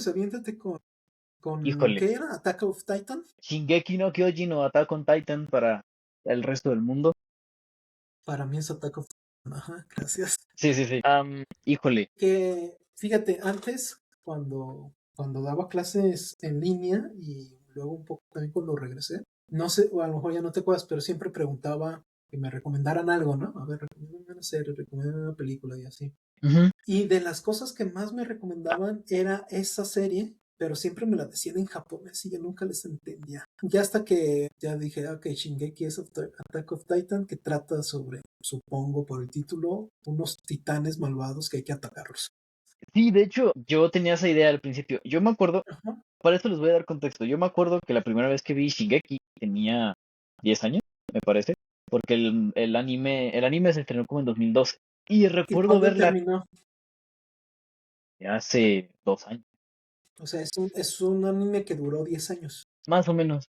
pues aviéntate con Híjole, ¿qué era? Attack of Titan. Shingeki no Kyojin o Attack on Titan para el resto del mundo. Para mí es Attack of Titan. Ajá, gracias. Sí, sí, sí. Híjole, Que fíjate, antes, cuando daba clases en línea y luego un poco también cuando regresé, no sé, o a lo mejor ya no te acuerdas, pero siempre preguntaba que me recomendaran algo, ¿no? A ver, recomiéndame una serie, recomiéndame una película y así. ujú. Y de las cosas que más me recomendaban era esa serie, pero siempre me la decían en japonés y yo nunca les entendía. Ya hasta que ya dije, ok, Shingeki es Attack of Titan, que trata sobre, supongo por el título, unos titanes malvados que hay que atacarlos. Sí, de hecho, yo tenía esa idea al principio. Yo me acuerdo, Ajá. para esto les voy a dar contexto. Yo me acuerdo que la primera vez que vi Shingeki tenía 10 años, me parece, porque el anime se estrenó como en 2012. Y ¿Y recuerdo cuándo verla terminó? hace 2 años, O sea, es un anime que duró 10 años. más o menos.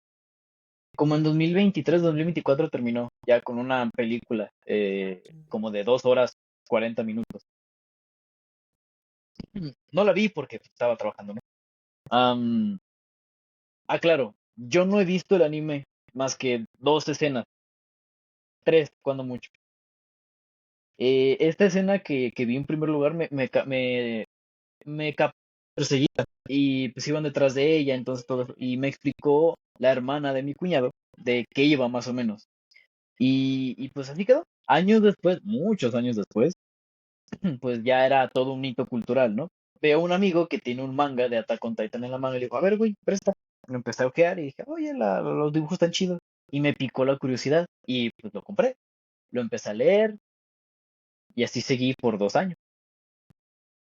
Como en 2023, 2024 terminó, ya con una película como de 2 horas 40 minutos. No la vi porque estaba trabajando, ¿no? Am, claro, yo no he visto el anime más que 2 escenas, tres, cuando mucho. Esta escena que vi en primer lugar me perseguía y pues iban detrás de ella, entonces todo, y me explicó la hermana de mi cuñado de qué iba más o menos. Y pues así quedó. Años después, muchos años después, pues ya era todo un hito cultural, ¿no? Veo a un amigo que tiene un manga de Attack on Titan en la mano y le digo, a ver, güey, presta. Lo empecé a ojear y dije, oye, los dibujos están chidos. Y me picó la curiosidad y pues lo compré. Lo empecé a leer y así seguí por 2 años.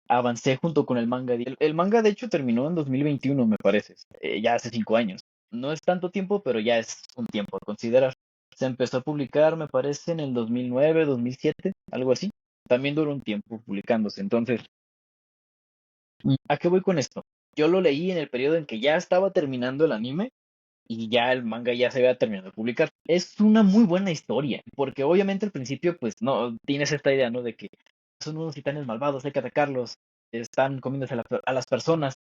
Avancé junto con el manga. El manga, de hecho, terminó en 2021, me parece. Ya hace 5 años. No es tanto tiempo, pero ya es un tiempo a considerar. Se empezó a publicar, me parece, en el 2009, 2007, algo así. También duró un tiempo publicándose. Entonces, ¿a qué voy con esto? Yo lo leí en el periodo en que ya estaba terminando el anime y ya el manga ya se había terminado de publicar. Es una muy buena historia, porque obviamente al principio, pues no, tienes esta idea, ¿no? De que son unos titanes malvados, hay que atacarlos, están comiéndose a las personas.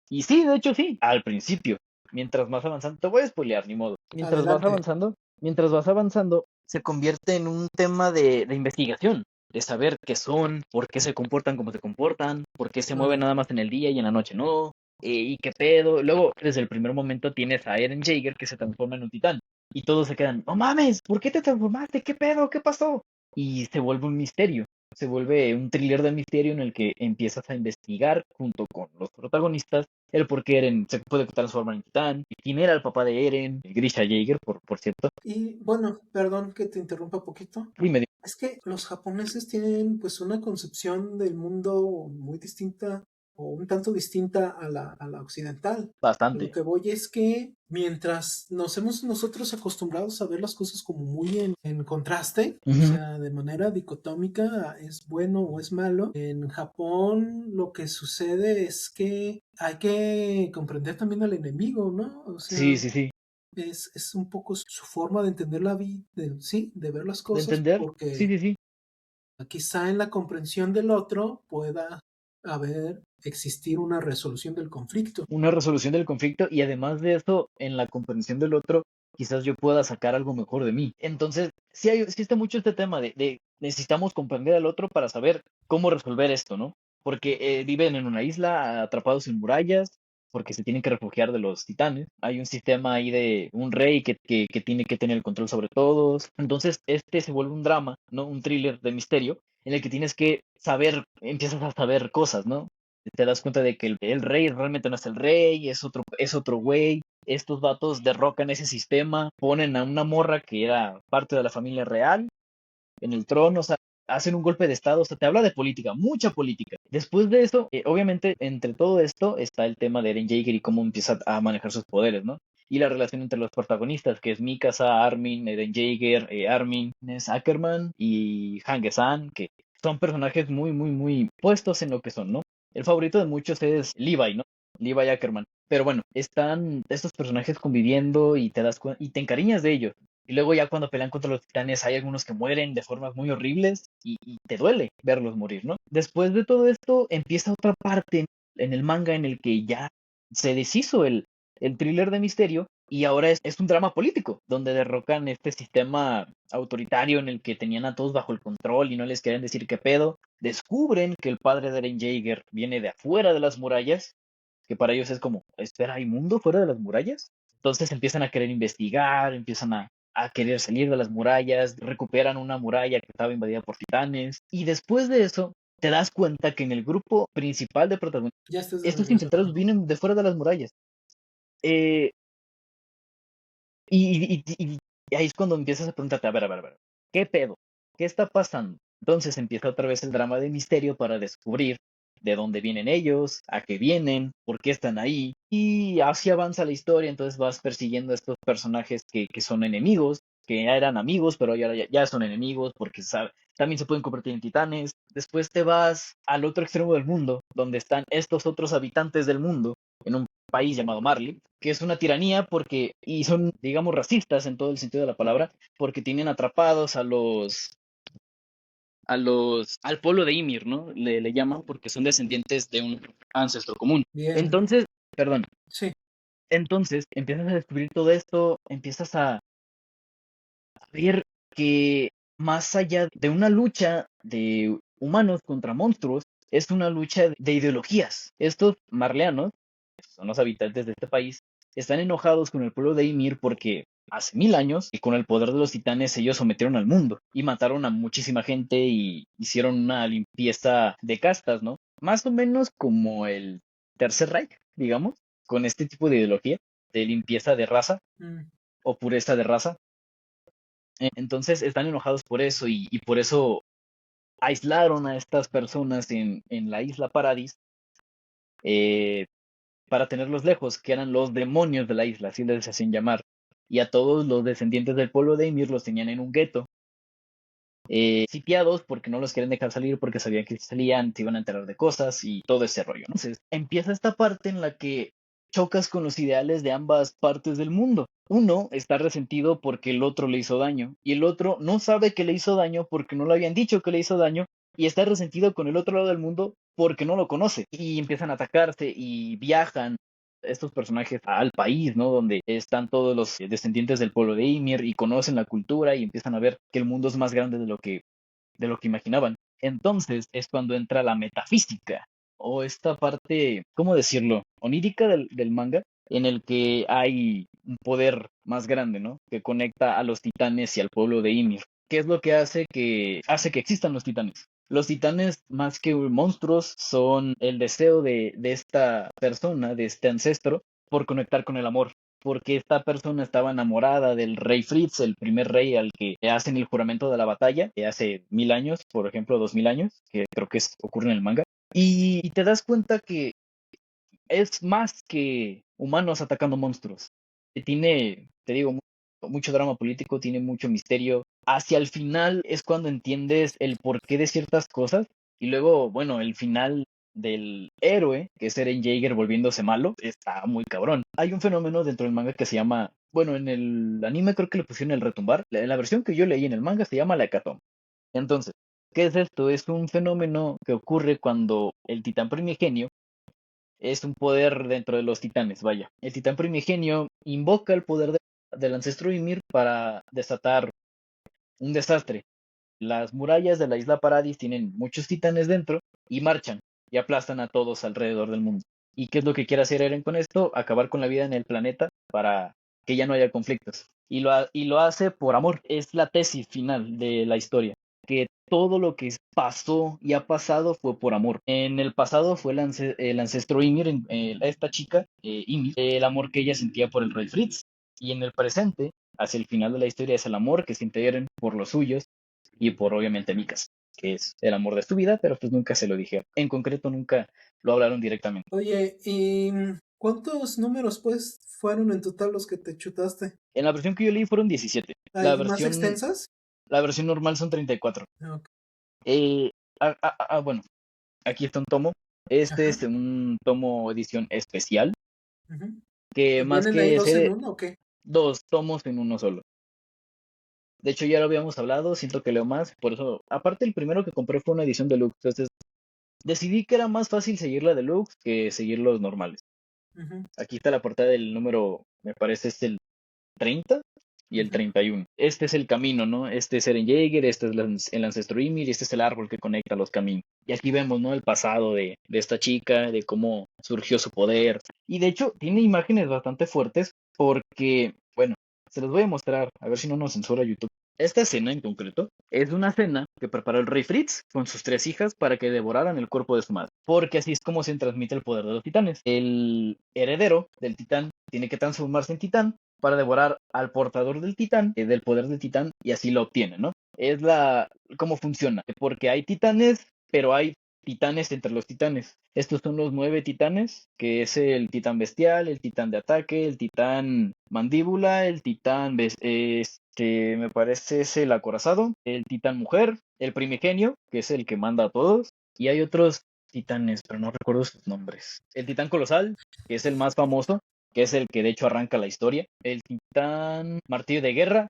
Y sí, de hecho sí, al principio. Mientras más avanzando, te voy a spoilear, ni modo. Adelante. Mientras vas avanzando, se convierte en un tema de investigación, de saber qué son, por qué se comportan como se comportan, por qué se mueven Claro. nada más en el día y en la noche no, y qué pedo. Luego, desde el primer momento tienes a Eren Jaeger que se transforma en un titán. Y todos se quedan, no mames, ¿por qué te transformaste? ¿Qué pedo? ¿Qué pasó? Y se vuelve un misterio. Se vuelve un thriller de misterio en el que empiezas a investigar junto con los protagonistas el por qué Eren se puede transformar en titán, y quién era el papá de Eren, Grisha Jaeger, por cierto. Y bueno, perdón que te interrumpa poquito. Y me dio Es que los japoneses tienen pues una concepción del mundo muy distinta o un tanto distinta a la occidental. Lo bastante. que voy es que mientras nos hemos nosotros acostumbrados a ver las cosas como muy en contraste, o Ujú. sea, de manera dicotómica, es bueno o es malo, en Japón lo que sucede es que hay que comprender también al enemigo, ¿no? O Sí, sea, sí, sí. es un poco su forma de entender la vida, sí, de ver las De cosas, entender. Sí, porque sí, sí. quizá en la comprensión del otro pueda existir una resolución del conflicto. Una resolución del conflicto y además de eso, en la comprensión del otro, quizás yo pueda sacar algo mejor de mí. Entonces, sí está mucho este tema de necesitamos comprender al otro para saber cómo resolver esto, ¿no? Porque viven en una isla, atrapados en murallas, porque se tienen que refugiar de los titanes. Hay un sistema ahí de un rey que tiene que tener el control sobre todos. Entonces, este se vuelve un drama, ¿no? Un thriller de misterio en el que tienes que saber, empiezas a saber cosas, ¿no? Te das cuenta de que el rey realmente no es el rey, es otro güey. Estos vatos derrocan ese sistema, ponen a una morra que era parte de la familia real en el trono, o sea, hacen un golpe de estado, o sea, te habla de política, mucha política. Después de eso, obviamente, entre todo esto está el tema de Eren Jaeger y cómo empieza a manejar sus poderes, ¿no? Y la relación entre los protagonistas, que es Mikasa, Armin, Eren Jaeger, Armin, Ness Ackerman y Hange-san, que son personajes muy, muy, muy puestos en lo que son, ¿no? El favorito de muchos es Levi, ¿no? Levi Ackerman. Pero bueno, están estos personajes conviviendo y te das cuenta y te encariñas de ellos. Y luego ya cuando pelean contra los titanes hay algunos que mueren de formas muy horribles y te duele verlos morir, ¿no? Después de todo esto empieza otra parte en el manga en el que ya se deshizo el thriller de misterio y ahora es un drama político, donde derrocan este sistema autoritario en el que tenían a todos bajo el control y no les querían decir qué pedo. Descubren que el padre de Eren Jaeger viene de afuera de las murallas, que para ellos es como, espera, ¿hay mundo fuera de las murallas? Entonces empiezan a querer investigar, empiezan a querer salir de las murallas, recuperan una muralla que estaba invadida por titanes, y después de eso te das cuenta que en el grupo principal de protagonistas, Ya estás de estos regreso. infiltrados vienen de fuera de las murallas. Eh, y ahí es cuando empiezas a preguntarte, a ver, ¿qué pedo? ¿Qué está pasando? Entonces empieza otra vez el drama de misterio para descubrir de dónde vienen ellos, a qué vienen, por qué están ahí. Y así avanza la historia, entonces vas persiguiendo a estos personajes que son enemigos, que ya eran amigos, pero ya son enemigos porque también se pueden convertir en titanes. Después te vas al otro extremo del mundo, donde están estos otros habitantes del mundo, en un país llamado Marley, que es una tiranía porque, y son, digamos, racistas en todo el sentido de la palabra, porque tienen atrapados al pueblo de Ymir, ¿no? Le llaman porque son descendientes de un ancestro común. Bien, Entonces, perdón, sí. entonces empiezas a descubrir todo esto, empiezas a ver que más allá de una lucha de humanos contra monstruos, es una lucha de ideologías. Estos marleanos, que son los habitantes de este país, están enojados con el pueblo de Ymir porque hace 1000 años, y con el poder de los titanes, ellos sometieron al mundo y mataron a muchísima gente y hicieron una limpieza de castas, ¿no? Más o menos como el Tercer Reich, digamos, con este tipo de ideología de limpieza de raza Mm, o pureza de raza. Entonces están enojados por eso y por eso aislaron a estas personas en la isla Paradis, eh, para tenerlos lejos, que eran los demonios de la isla, así les hacían llamar. Y a todos los descendientes del pueblo de Ymir los tenían en un gueto, sitiados porque no los quieren dejar salir porque sabían que si salían se iban a enterar de cosas y todo ese rollo, ¿no? Entonces empieza esta parte en la que chocas con los ideales de ambas partes del mundo. Uno está resentido porque el otro le hizo daño y el otro no sabe que le hizo daño porque no le habían dicho que le hizo daño y está resentido con el otro lado del mundo porque no lo conoce y empiezan a atacarse y viajan estos personajes al país, ¿no? Donde están todos los descendientes del pueblo de Ymir y conocen la cultura y empiezan a ver que el mundo es más grande de lo que imaginaban. Entonces es cuando entra la metafísica o esta parte, ¿cómo decirlo? Onírica del manga, en el que hay un poder más grande, ¿no? Que conecta a los titanes y al pueblo de Ymir. ¿Qué es lo que hace que existan los titanes? Los titanes, más que monstruos, son el deseo de esta persona, de este ancestro, por conectar con el amor. Porque esta persona estaba enamorada del rey Fritz, el primer rey al que hacen el juramento de la batalla, que hace 1000 años, por ejemplo, 2000 años, que creo que ocurre en el manga. Y te das cuenta que es más que humanos atacando monstruos. Tiene, te digo, mucho drama político, tiene mucho misterio. Hacia el final es cuando entiendes el porqué de ciertas cosas. Y luego, bueno, el final del héroe, que es Eren Jaeger volviéndose malo, está muy cabrón. Hay un fenómeno dentro del manga que se llama, bueno, en el anime creo que le pusieron el retumbar. La versión que yo leí en el manga se llama la hecatombe. Entonces, ¿qué es esto? Es un fenómeno que ocurre cuando el titán primigenio es un poder dentro de los titanes, vaya. El titán primigenio invoca el poder del ancestro Ymir para desatar un desastre. Las murallas de la isla Paradis tienen muchos titanes dentro y marchan y aplastan a todos alrededor del mundo. ¿Y qué es lo que quiere hacer Eren con esto? Acabar con la vida en el planeta para que ya no haya conflictos. Y lo hace por amor. Es la tesis final de la historia. Que todo lo que pasó y ha pasado fue por amor. En el pasado fue el ancestro Ymir, esta chica, Ymir, el amor que ella sentía por el rey Fritz. Y en el presente, hacia el final de la historia, es el amor que siente Eren por los suyos y por obviamente Mikas, que es el amor de su vida, pero pues nunca se lo dije. En concreto, nunca lo hablaron directamente. Oye, ¿y cuántos números pues fueron en total los que te chutaste? En la versión que yo leí fueron 17. La ¿Hay más versión, extensas? la versión normal son 34. Ah, ok. Eh, bueno, aquí está un tomo. Este Ajá. es un tomo edición especial, Ujú. que más ¿Vienen ahí que dos en ser uno o qué? dos tomos en uno solo. De hecho, ya lo habíamos hablado, siento que leo más, por eso, aparte el primero que compré fue una edición deluxe, entonces decidí que era más fácil seguir la deluxe que seguir los normales. Ujú, Aquí está la portada del número, me parece es el 30 y el ujú. 31. Este es el camino, ¿no? Este es Eren Jaeger, este es el ancestro Ymir y este es el árbol que conecta los caminos. Y aquí vemos, ¿no? El pasado de esta chica, de cómo surgió su poder. Y de hecho, tiene imágenes bastante fuertes porque, bueno, se los voy a mostrar, a ver si no nos censura YouTube. Esta escena en concreto es una cena que preparó el rey Fritz con sus 3 hijas para que devoraran el cuerpo de su madre, porque así es como se transmite el poder de los titanes. El heredero del titán tiene que transformarse en titán para devorar al portador del titán, del poder del titán, y así lo obtiene, ¿no? Es cómo funciona, porque hay titanes, pero hay titanes entre los titanes. Estos son los 9 titanes, que es el titán bestial, el titán de ataque, el titán mandíbula, el titán, me parece es el acorazado, el titán mujer, el primigenio, que es el que manda a todos, y hay otros titanes, pero no recuerdo sus nombres. El titán colosal, que es el más famoso, que es el que de hecho arranca la historia. El titán martillo de guerra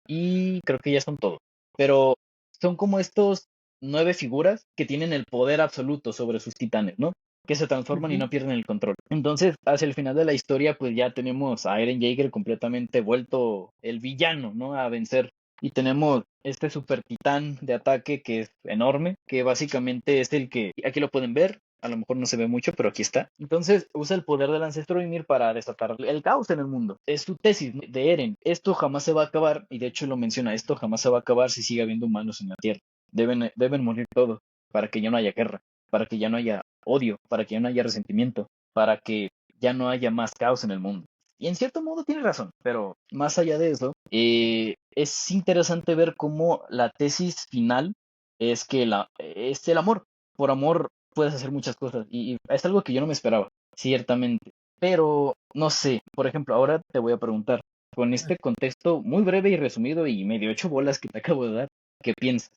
y creo que ya son todos. Pero son como estos 9 figuras que tienen el poder absoluto sobre sus titanes, ¿no? Que se transforman y Ujú. no pierden el control. Entonces, hacia el final de la historia, pues ya tenemos a Eren Jaeger completamente vuelto el villano, ¿no? A vencer. Y tenemos este super titán de ataque que es enorme, que básicamente es el que, aquí lo pueden ver, a lo mejor no se ve mucho, pero aquí está. Entonces usa el poder del ancestro Ymir para desatar el caos en el mundo. Es su tesis, ¿no?, de Eren. Esto jamás se va a acabar, y de hecho lo menciona, esto jamás se va a acabar si sigue habiendo humanos en la Tierra. Deben morir todos para que ya no haya guerra, para que ya no haya odio, para que ya no haya resentimiento, para que ya no haya más caos en el mundo. Y en cierto modo tiene razón, pero más allá de eso, es interesante ver cómo la tesis final es que es el amor. Por amor puedes hacer muchas cosas y es algo que yo no me esperaba, ciertamente. Pero no sé, por ejemplo, ahora te voy a preguntar, con este contexto muy breve y resumido y medio ocho bolas que te acabo de dar, ¿qué piensas?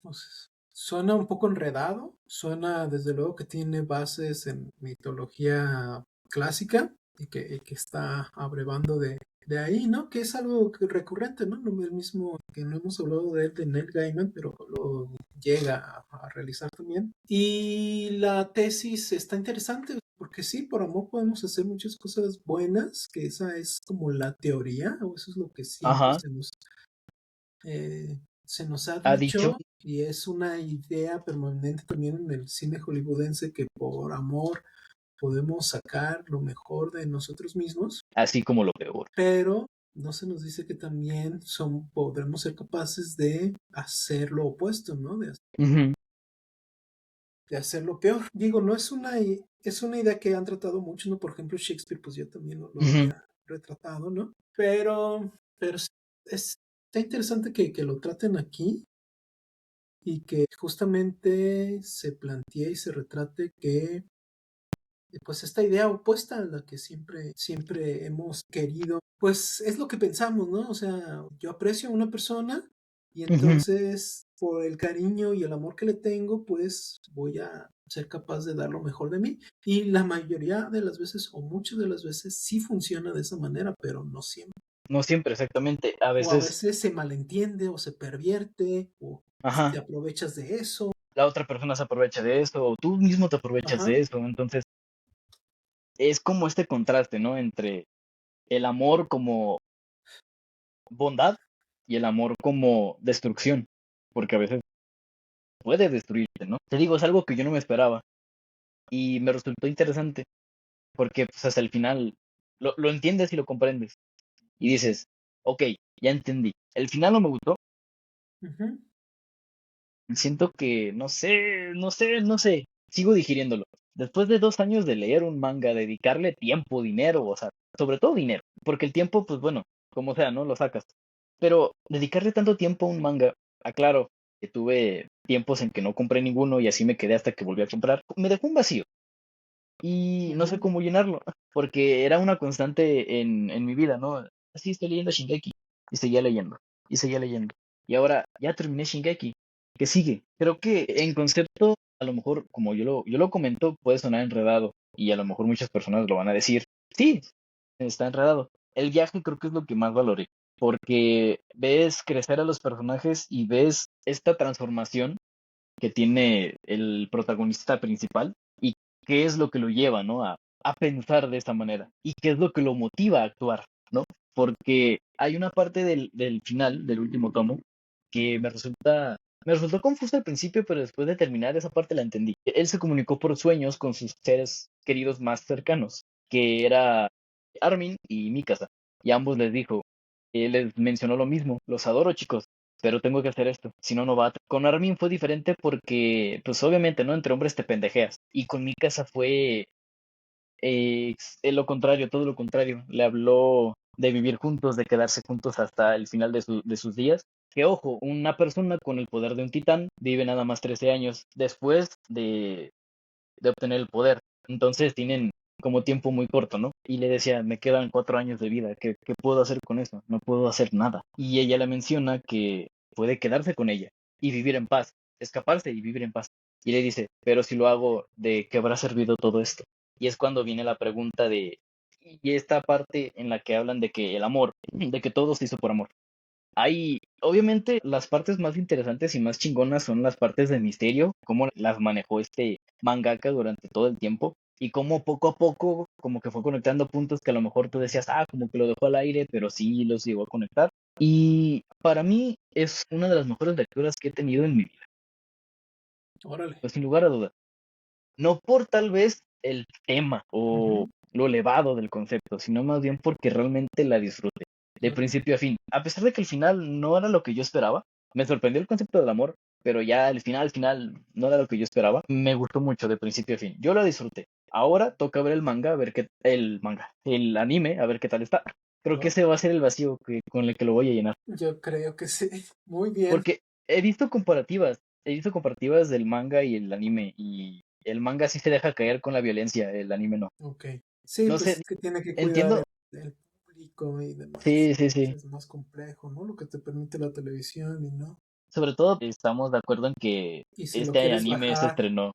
Pues, suena un poco enredado, suena desde luego que tiene bases en mitología clásica y que está abrevando de ahí, ¿no? Que es algo recurrente, ¿no? El mismo que no hemos hablado de él, de Neil Gaiman, pero lo llega a realizar también. Y la tesis está interesante, porque sí, por amor podemos hacer muchas cosas buenas, que esa es como la teoría, o eso es lo que siempre Ajá, se nos ha ha dicho, dicho, y es una idea permanente también en el cine hollywoodense, que por amor podemos sacar lo mejor de nosotros mismos, así como lo peor. pero no se nos dice que también podremos ser capaces de hacer lo opuesto, ¿no? Ujú, De hacer lo peor. Digo, no es es una idea que han tratado mucho, ¿no? Por ejemplo, Shakespeare, pues ya también lo ujú, había retratado, ¿no? Pero sí, está interesante que lo traten aquí y que justamente se plantee y se retrate que pues esta idea opuesta a la que siempre hemos querido, pues es lo que pensamos, ¿no? O sea, yo aprecio a una persona y ujú. entonces por el cariño y el amor que le tengo, pues voy a ser capaz de dar lo mejor de mí. Y la mayoría de las veces, o muchas de las veces, sí funciona de esa manera, pero no siempre. No siempre exactamente, a O a veces, veces se malentiende o se pervierte o te ajá, aprovechas de eso. la otra persona se aprovecha de eso o tú mismo te aprovechas Ajá. de eso. Entonces, es como este contraste, ¿no? Entre el amor como bondad y el amor como destrucción, porque a veces puede destruirte, ¿no? Te digo, es algo que yo no me esperaba y me resultó interesante porque pues hasta el final lo entiendes y lo comprendes y dices, ok, ya entendí. El final no me gustó, Ujú. siento que, no sé, sigo digiriéndolo. Después de 2 años de leer un manga, dedicarle tiempo, dinero, o sea, sobre todo dinero, porque el tiempo, pues bueno, como sea, ¿no? Lo sacas. Pero dedicarle tanto tiempo a un manga, aclaro que tuve tiempos en que no compré ninguno y así me quedé hasta que volví a comprar, me dejó un vacío y no sé Ujú. cómo llenarlo, porque era una constante en mi vida, ¿no? Así estoy leyendo Shingeki y seguía leyendo y seguía leyendo. Y ahora ya terminé Shingeki. ¿Qué sigue? Creo que en concepto, a lo mejor, como yo lo comento, puede sonar enredado y a lo mejor muchas personas lo van a decir. Sí, está enredado. El viaje creo que es lo que más valoré, porque ves crecer a los personajes y ves esta transformación que tiene el protagonista principal y qué es lo que lo lleva, ¿no? A pensar de esa manera y qué es lo que lo motiva a actuar, ¿no? Porque hay una parte del final, del último tomo, que me resultó confuso al principio, pero después de terminar esa parte la entendí. Él se comunicó por sueños con sus seres queridos más cercanos, que era Armin y Mikasa, y a ambos les dijo, él les mencionó lo mismo, los adoro chicos, pero tengo que hacer esto, si no, no va. Con Armin fue diferente porque, pues obviamente, ¿no? Entre hombres te pendejeas, y con Mikasa fue lo contrario, todo lo contrario. Le habló de vivir juntos, de quedarse juntos hasta el final de sus días. Que ojo, una persona con el poder de un titán vive nada más 13 años después de obtener el poder. Entonces tienen como tiempo muy corto, ¿no? Y le decía, me quedan 4 años de vida, ¿qué puedo hacer con eso? No puedo hacer nada. Y ella le menciona que puede quedarse con ella y vivir en paz, escaparse y vivir en paz. Y le dice, pero si lo hago, ¿de qué habrá servido todo esto? Y es cuando viene la pregunta y esta parte en la que hablan de que el amor, de que todo se hizo por amor. Hay, obviamente, las partes más interesantes y más chingonas son las partes de misterio, cómo las manejó este mangaka durante todo el tiempo y cómo poco a poco como que fue conectando puntos que a lo mejor tú decías, como que lo dejó al aire, pero sí los llegó a conectar. Y para mí es una de las mejores lecturas que he tenido en mi vida, Órale. pues sin lugar a dudas. No por tal vez el tema o Ujú. lo elevado del concepto, sino más bien porque realmente la disfruté de Órale. principio a fin. A pesar de que el final no era lo que yo esperaba, me sorprendió el concepto del amor, pero ya al final no era lo que yo esperaba. Me gustó mucho de principio a fin. Yo lo disfruté. Ahora toca ver el manga, a ver el anime, a ver qué tal está. Creo que Oh, ese va a ser el vacío con el que lo voy a llenar. yo creo que sí. Muy bien. Porque he visto comparativas del manga y el anime, y el manga sí se deja caer con la violencia, el anime no. Ok. Sí, No pues sé, es que tiene que cuidar entiendo, el público y demás. sí, sí, sí. Es más complejo, ¿no? Lo que te permite la televisión y no. Sobre todo estamos de acuerdo en que Y si lo este quieres anime se bajar estrenó.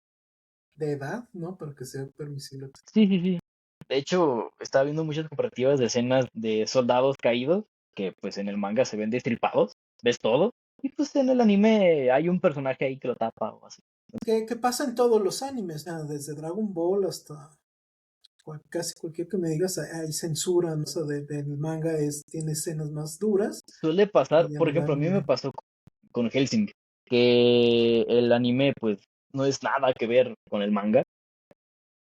de edad, ¿no? Para que sea permisible. Sí, sí, sí. De hecho, estaba viendo muchas comparativas de escenas de soldados caídos, que pues en el manga se ven destripados, ves todo, y pues en el anime hay un personaje ahí que lo tapa o así. Que pasa en todos los animes, desde Dragon Ball hasta casi cualquier que me digas, hay censura, ¿no? O sea, del manga tiene escenas más duras Suele pasar, y en por el ejemplo, a mí me anime. pasó con Helsing, que el anime pues no es nada que ver con el manga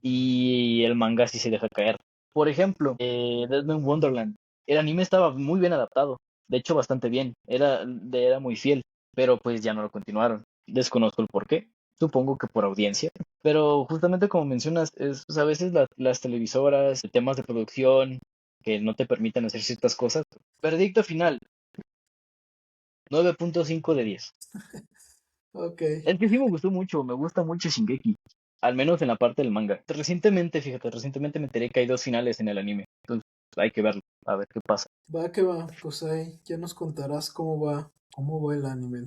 y el manga sí se deja caer. Por ejemplo, Dead Man Wonderland, el anime estaba muy bien adaptado, de hecho bastante bien, era muy fiel, pero pues ya no lo continuaron. Desconozco el por qué, supongo que por audiencia, pero justamente como mencionas, pues, a veces las televisoras, temas de producción que no te permiten hacer ciertas cosas. Veredicto final, 9.5 de 10. Ok, Es que sí me gusta mucho Shingeki, al menos en la parte del manga. Recientemente, fíjate, recientemente me enteré que hay dos finales en el anime, entonces hay que verlo, a ver qué pasa. va que va, pues ahí ya nos contarás cómo va el anime.